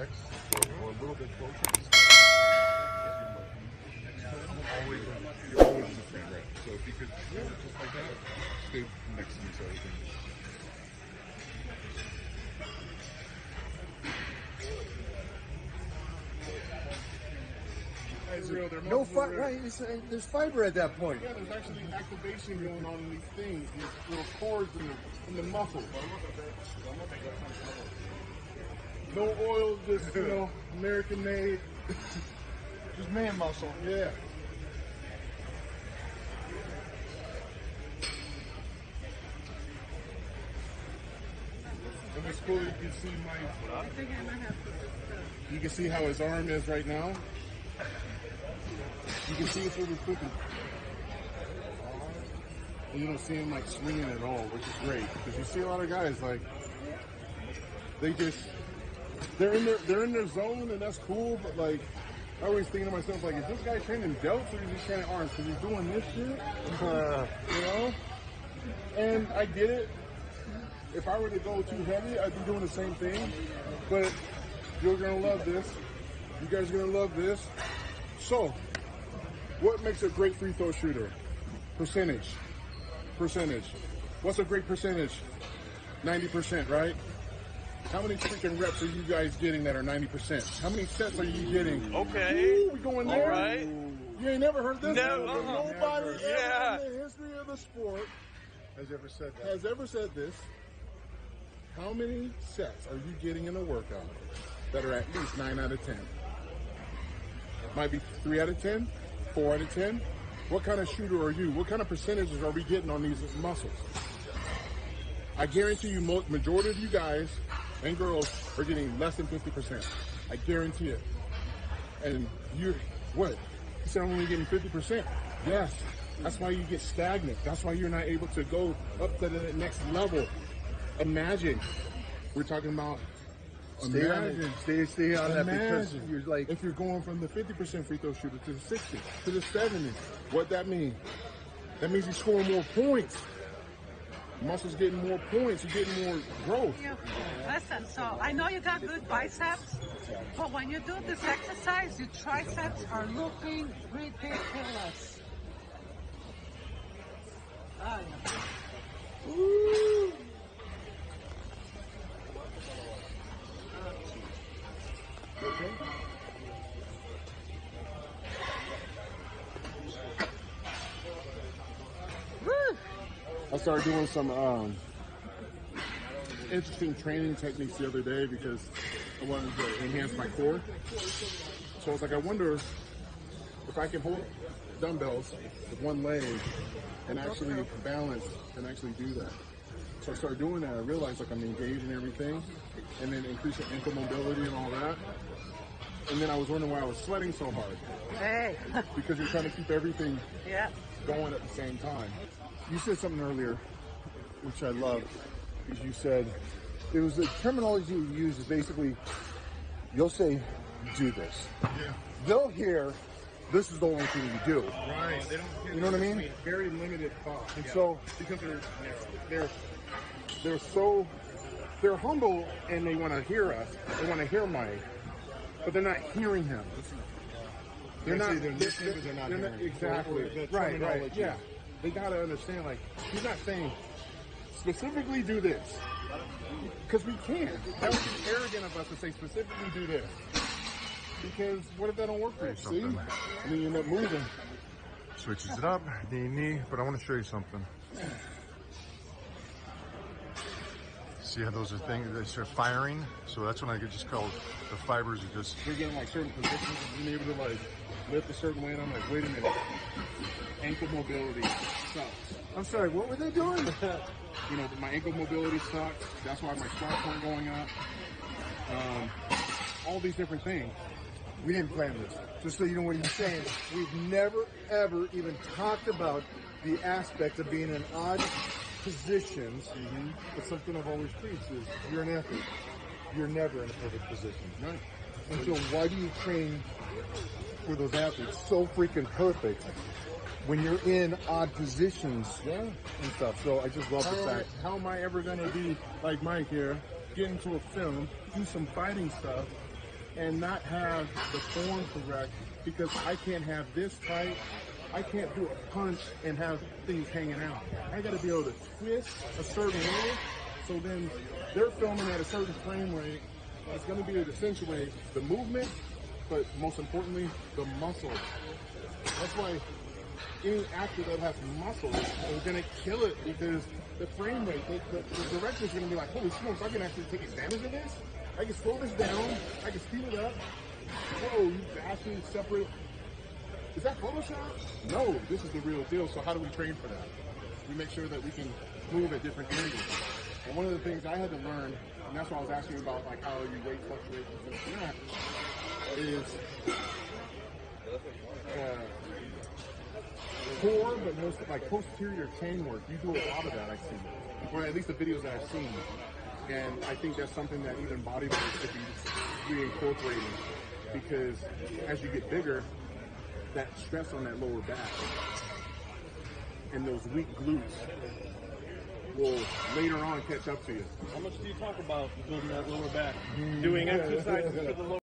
X or a little bit closer to X. You're always in the same rep. So if you could do it just like that, stay next to me so everything. No fiber, right? There's fiber at that point. Yeah, there's actually activation going on in these things, these little cords in the muscle. No oil, just, you know, American made. Just man muscle. Yeah. And it's cool, you can see you can see how his arm is right now. You can see it through the cookie. And you don't see him like swinging at all, which is great. Because you see a lot of guys like they're in their zone, and that's cool, but like I always think to myself, like, is this guy training delts or is he training arms? Because he's doing this shit, you know? And I get it. If I were to go too heavy, I'd be doing the same thing. But you're gonna love this. You guys are gonna love this. So, what makes a great free throw shooter? Percentage. What's a great percentage? 90%, right? How many freaking reps are you guys getting that are 90%? How many sets are you getting? Okay. Ooh, we going there? All right. You ain't never heard this? No. Nobody ever in the history of the sport Has ever said that? has ever said this. How many sets are you getting in a workout that are at least 9 out of 10? Might be 3 out of 10, 4 out of 10. What kind of shooter are you? What kind of percentages are we getting on these muscles? I guarantee you, majority of you guys and girls are getting less than 50%. I guarantee it. And you're, what? You said I'm only getting 50%? Yes. That's why you get stagnant. That's why you're not able to go up to the next level. Imagine. We're talking about Stay on that because you're like, if you're going from the 50% free throw shooter to the 60, to the 70, what that mean? That means you're scoring more points. Muscles getting more points, you're getting more growth. Listen, so I know you got good biceps, but when you do this exercise, your triceps are looking ridiculous. Oh, yeah. Woo! Okay. I started doing some interesting training techniques the other day because I wanted to enhance my core. So I was like, I wonder if I can hold dumbbells with one leg and actually balance and actually do that. So I started doing that. I realized like I'm engaged in everything and then increasing ankle mobility and all that. And then I was wondering why I was sweating so hard. Hey. Because you're trying to keep everything going at the same time. You said something earlier, which I love, is you said, it was the terminology you use is basically, you'll say, do this. Yeah. They'll hear, this is the only thing you do. Right. They don't. You know what I mean? Very limited thought. And so, because they're humble and they want to hear us. They want to hear Mike, but they're not hearing him. They're not listening, but they're not hearing. Exactly. Right. Yeah. They gotta understand. Like he's not saying specifically do this because we can't. That would be arrogant of us to say specifically do this. Because what if that don't work for you? See? And then you end up moving. Switches it up, knee, but I want to show you something. See how those are things, they start firing? So that's when I get just called, the fibers are just... We're getting like certain positions and being able to like lift a certain way and I'm like, wait a minute. Ankle mobility sucks. I'm sorry, what were they doing? You know, my ankle mobility sucks. That's why my squat point going up. All these different things. We didn't plan this. Just so you know what he's saying, we've never, ever even talked about the aspect of being in odd positions. But something I've always preached is, you're an athlete. You're never in a perfect position. Right. And so why do you train for those athletes so freaking perfect when you're in odd positions and stuff? So I just love the fact. How am I ever going to be like Mike here, get into a film, do some fighting stuff, and not have the form correct, because I can't have this tight. I can't do a punch and have things hanging out. I got to be able to twist a certain way, so then they're filming at a certain frame rate. It's going to be able to accentuate the movement, but most importantly, the muscle. That's why any actor that has muscle is going to kill it, because the frame rate, the director's going to be like, holy smokes, I can actually take advantage of this. I can slow this down. I can speed it up. Whoa, you actually separate. Is that Photoshop? No, this is the real deal. So how do we train for that? We make sure that we can move at different angles. And one of the things I had to learn, and that's why I was asking about like how you weight fluctuations and that, is core, but most like posterior chain work. You do a lot of that, I've seen, or at least the videos that I've seen. And I think that's something that even bodybuilders should be reincorporating, because as you get bigger, that stress on that lower back and those weak glutes will later on catch up to you. How much do you talk about building that lower back? Doing exercises for the lower